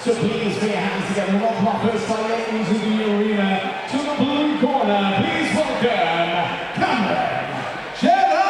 So please put your hands together and welcome our first fighter into the arena. To the blue corner, please welcome Geraldas.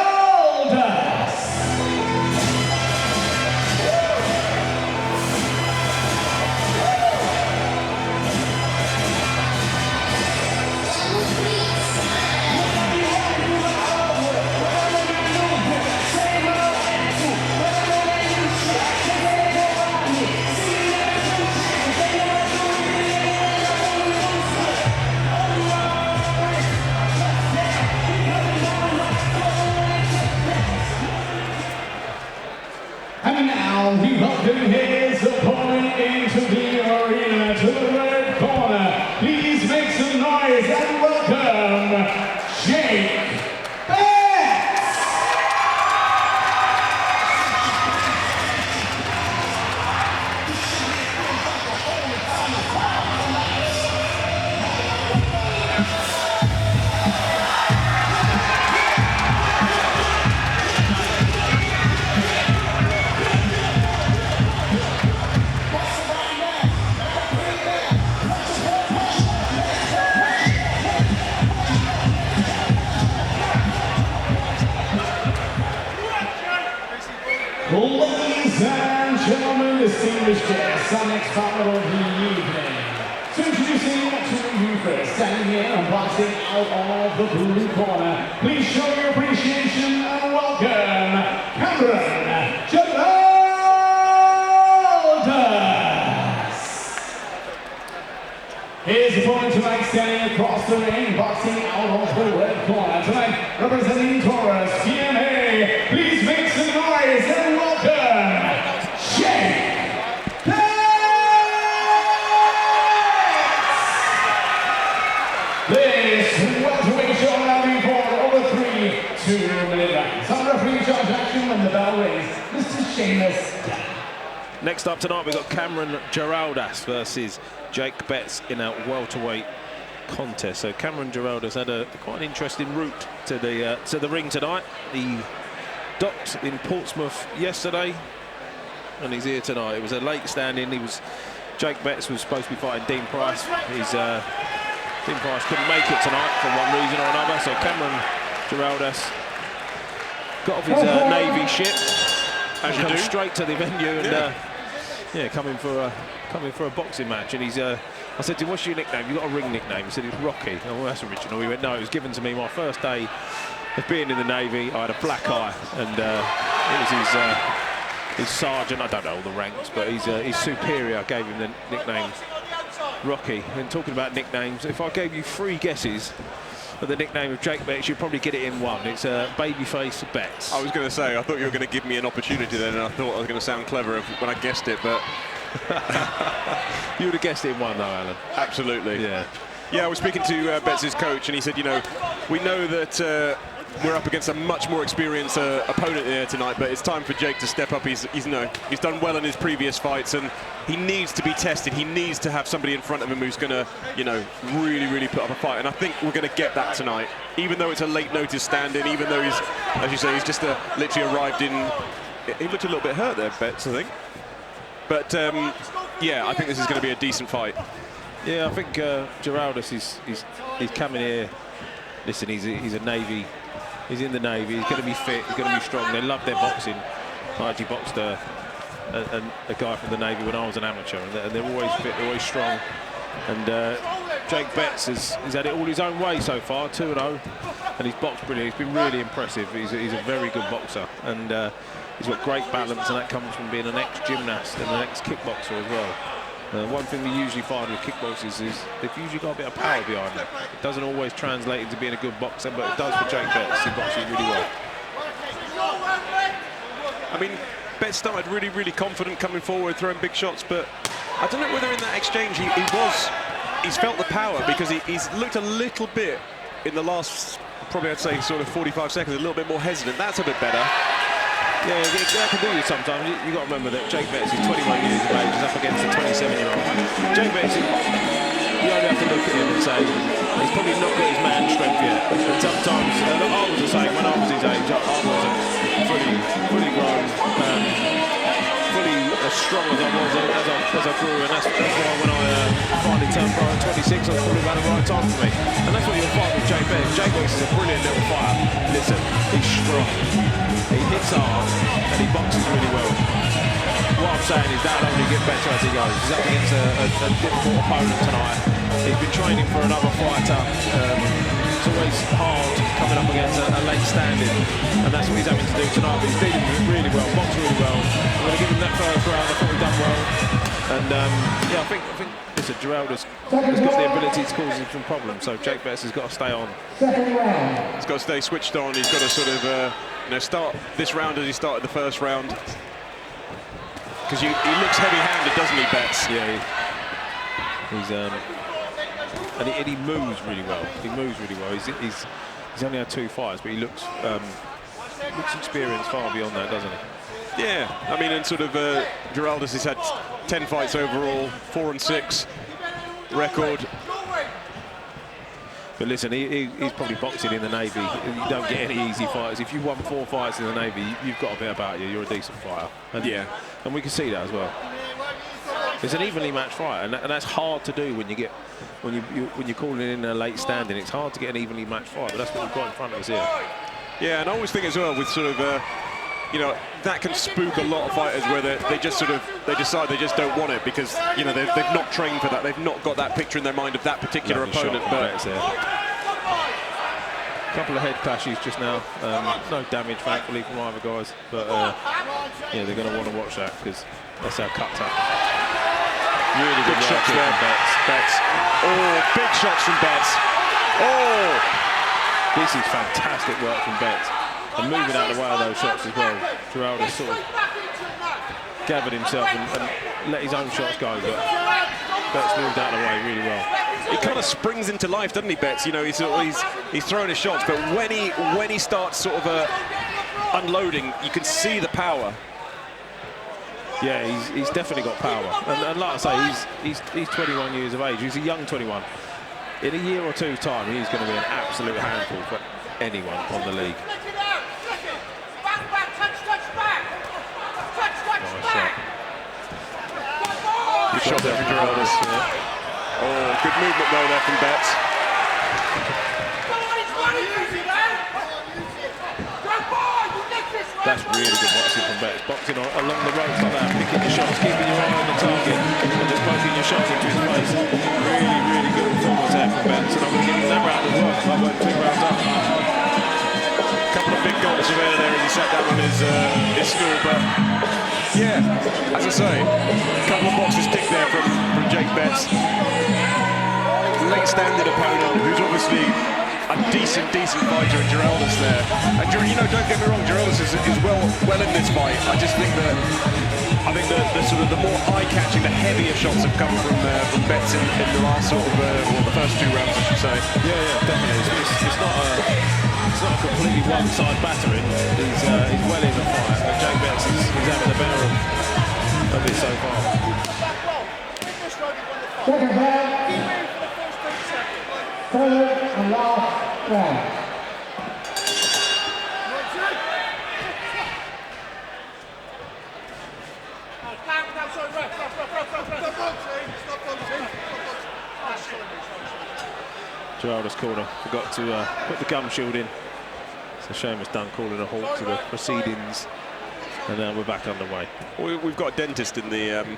And now we welcome his opponent into the arena. To the red corner, please make some noise and welcome Geraldas. Ladies and gentlemen, distinguished guests, our next partner of the evening. So introducing to you first, standing here and boxing out of the blue corner. Please show your appreciation and welcome Geraldas. His opponent tonight standing across the ring, boxing out of the red corner. Tonight, representing Taurus, PMA. Please make some noise and welcome Geraldas. This welterweight show now being fought over 3 2-minute rounds. On referee charge action when the bell rings, Mr. Seamus. Next up tonight, we've got Geraldas versus Jake Betts in a welterweight contest. So Geraldas had a quite an interesting route to the ring tonight. He docked in Portsmouth yesterday, and he's here tonight. It was a late stand-in. Jake Betts was supposed to be fighting Dean Price. Dean Price couldn't make it tonight for one reason or another. So Geraldas got off his Navy ship and come straight to the venue and coming for a boxing match. And I said to him, "What's your nickname? You got a ring nickname?" He said, "It's Rocky." Oh, well, that's original. He went, "No, it was given to me my first day of being in the Navy. I had a black eye, and it was his sergeant. I don't know all the ranks, but his superior gave him the nickname Rocky." And talking about nicknames, if I gave you 3 guesses for the nickname of Jake Betts, you'd probably get it in one. It's Babyface Betts. I was going to say, I thought you were going to give me an opportunity then, and I thought I was going to sound clever when I guessed it, but you would have guessed it in one, though, Alan. Absolutely. Yeah. Yeah, I was speaking to Betts' coach, and he said, we know that we're up against a much more experienced opponent here tonight, but it's time for Jake to step up. He's done well in his previous fights, and he needs to be tested. He needs to have somebody in front of him who's going to, really put up a fight. And I think we're going to get that tonight, even though it's a late notice stand-in, even though he's, as you say, he's just literally arrived in. He looked a little bit hurt there, Betts, I think. But yeah, I think this is going to be a decent fight. Yeah, I think Geraldas he's coming here. Listen, he's a Navy. He's in the Navy. He's going to be fit. He's going to be strong. They love their boxing. I actually boxed a guy from the Navy when I was an amateur, and they're always fit. They're always strong. And Jake Betts has had it all his own way so far, 2-0, and he's boxed brilliant. He's been really impressive. He's a very good boxer, and he's got great balance, and that comes from being an ex-gymnast and an ex-kickboxer as well. One thing we usually find with kickboxers is they've usually got a bit of power behind them. It doesn't always translate into being a good boxer, but it does for Jake Betts. He boxes really well. I mean, Betts started really confident coming forward, throwing big shots, but I don't know whether in that exchange he's felt the power, because he's looked a little bit in the last, probably I'd say sort of 45 seconds, a little bit more hesitant. That's a bit better. Yeah, that can do you sometimes. You got to remember that Jake Betts is 21 years of age. He's up against a 27-year-old. Jake Betts, you only have to look at him and say he's probably not got his man strength yet. And sometimes, I was the same when I was his age. I wasn't fully grown, fully as strong as I was as I grew, and that's why when I finally turned pro at 26, I was probably about the right time for me. And that's what you'll find with Jake Betts. Jake Betts is a brilliant little fighter. Listen, he's strong, he hits hard, and he boxes really well. What I'm saying is that'll only get better as he goes. He's up against a difficult opponent tonight. He's been training for another fighter. It's always hard coming up against a late standing, and that's what he's having to do tonight. But he's dealing with it really well, boxed really well. I'm going to give him that first round. I thought he'd done well, and yeah, I think listen, Geraldas has got the ability to cause him some problems. So Jake Betts has got to stay on. He's got to stay switched on. He's got to sort of start this round as he started the first round. Because he looks heavy-handed, doesn't he, Betts? Yeah, and he moves really well. He moves really well. He's only had 2 fights, but he looks experienced far beyond that, doesn't he? Yeah, I mean, and sort of Geraldas has had 10 fights overall, 4-6 record. But listen, he's probably boxing in the Navy. You don't get any easy fights. If you won 4 fights in the Navy, you've got a bit about you. You're a decent fighter. And, yeah, and we can see that as well. It's an evenly matched fight, and that's hard to do when you're calling in a late standing. It's hard to get an evenly matched fight, but that's what we've got in front of us here. Yeah, and I always think as well with sort of that can spook a lot of fighters where they decide they just don't want it because they've not trained for that. They've not got that picture in their mind of that particular opponent. But a couple of head clashes just now. No damage, thankfully, from either guys. But yeah, they're going to want to watch that because that's how cut up. Really good shots there, Betts. Oh, big shots from Betts. Oh, this is fantastic work from Betts. And moving out of the way of those shots as well. Geraldas sort of gathered himself and let his own shots go, but Betts moved out of the way really well. He kind of springs into life, doesn't he, Betts? He's throwing his shots, but when he starts sort of unloading, you can see the power. Yeah, he's definitely got power, and like I say, he's 21 years of age. He's a young 21. In a year or two's time, he's going to be an absolute handful for anyone on the league. Good shot there from Geraldas. Yeah. Oh, good movement though there from Betts. That's really good boxing from Betts. Boxing along the ropes like that, picking your shots, keeping your eye on the target, and just poking your shots into his face. Really, really good performance there from Betts. And I'm going to give him that round as well. I went 2 rounds up. A couple of big gulps of air there as he sat down on his stool, but yeah, as I say, a couple of boxes ticked there from Jake Betts. Late standing opponent who's obviously a decent fighter in Geraldas there. And don't get me wrong, Geraldas is well in this fight. I just think that the sort of the more eye-catching, the heavier shots have come from Betts in the last sort of the first 2 rounds, I should say. Yeah, definitely. It's not a completely one-side battering. He's well in the fight, but Jake Betts is having the better of it so far. Second round. Third and last round. Geraldas' corner forgot to put the gum shield in. It's a shame it's done calling a halt to the proceedings, and now we're back underway. We've got a dentist in the in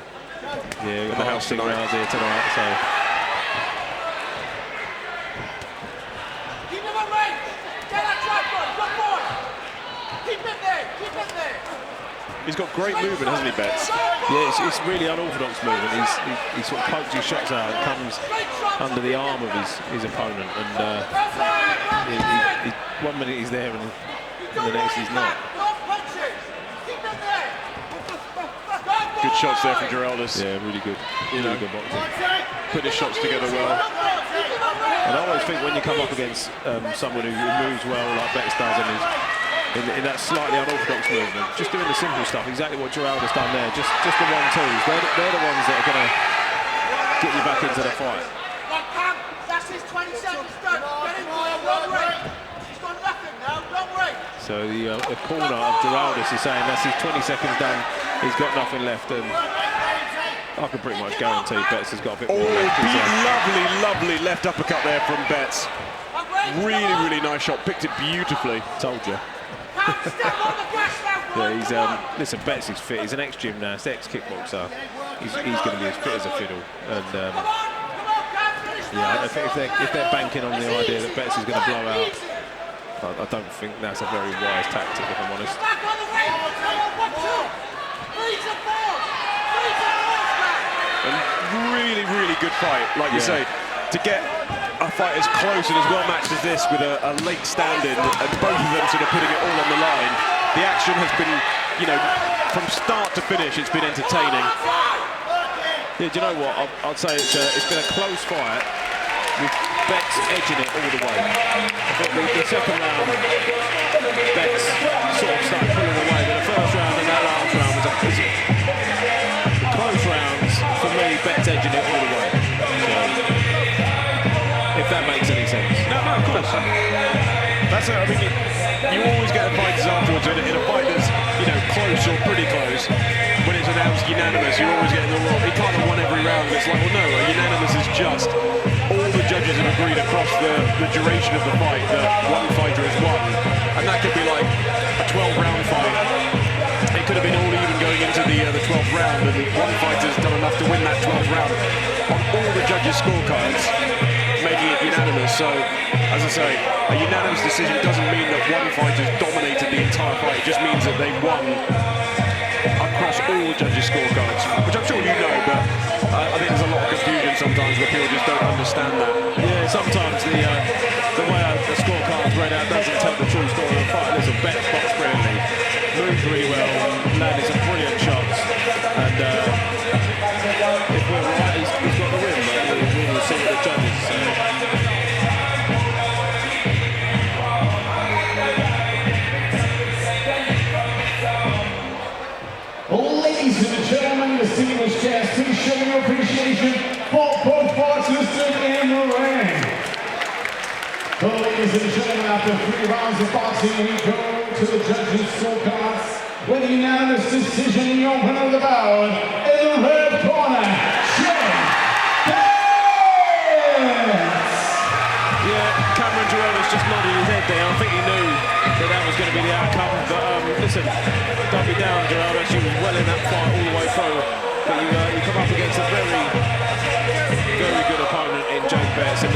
the house around here tonight. So. He's got great movement, hasn't he, Betts? Yeah, it's really unorthodox movement. He sort of pokes his shots out and comes under the arm of his opponent, and 1 minute he's there and the next he's not. Good shots there from Geraldas. Yeah, really good. Really good boxing. Put his shots together well. And I always think when you come up against someone who moves well like Betts does, and in that slightly unorthodox movement, just doing the simple stuff, exactly what Geraldas done there, just the 1-2s. They're the ones that are going to get you back into the fight. That's his 20 seconds done. Get him, don't wait. He's got nothing now, don't wait. So the corner of Geraldas is saying that's his 20 seconds done. He's got nothing left. And I can pretty much guarantee Betts has got a bit more Oh, left. lovely left uppercut there from Betts. Really nice shot. Picked it beautifully. Told you. Yeah, he's listen. Betts is fit. He's an ex-gymnast, ex-kickboxer. He's going to be as fit as a fiddle. And yeah, if they're banking on the idea that Betts is going to blow out, I don't think that's a very wise tactic, if I'm honest. And really good fight, like you say, to get a fight as close and as well matched as this with a late stand-in and both of them sort of putting it all on the line. The action has been, you know, from start to finish, it's been entertaining. Yeah, do you know what? I'd say it's been a close fight with Betts edging it all the way. But the second round, Betts sort of started pulling away, but the first round and that last round was a close rounds. For me, Betts edging it all the way. So, if that makes any sense. No, of course. That's I mean, you always get the fighters afterwards in a fight that's, you know, close or pretty close. When it's announced unanimous, you're always getting the wrong. He can't have won every round. It's like, well, no, a unanimous is just all the judges have agreed across the duration of the fight that one fighter has won, and that could be like a 12-round fight. It could have been all even going into the 12th round, and one fighter's done enough to win that 12th round on all the judges' scorecards, making it unanimous. So, as I say, a unanimous decision doesn't mean that one fighter's dominated the entire fight. It just means that they've won across all the judges' scorecards, which I'm sure you know, but I think there's a lot of confusion sometimes where people just don't understand that. Yeah, sometimes the way the scorecard's read out doesn't tell the true story of the fight. Listen, Betts boxed brilliantly, moved really well, landed some brilliant shots, and if we're right, he's got the win, but we will see what the judges say. Ladies and gentlemen, distinguished guests, please show your appreciation for both participants in the ring. Ladies and gentlemen, after 3 rounds of boxing, we go to the judges' scorecards with a unanimous decision. Your winner of the bout in the red corner, Geraldas. Yeah, Cameron Geraldas just nodded his head there. I think he knew that was going to be the outcome. But listen, don't be down, Geraldas. You was well in that fight all the way through. But you come up against a very good opponent in Jake Betts, and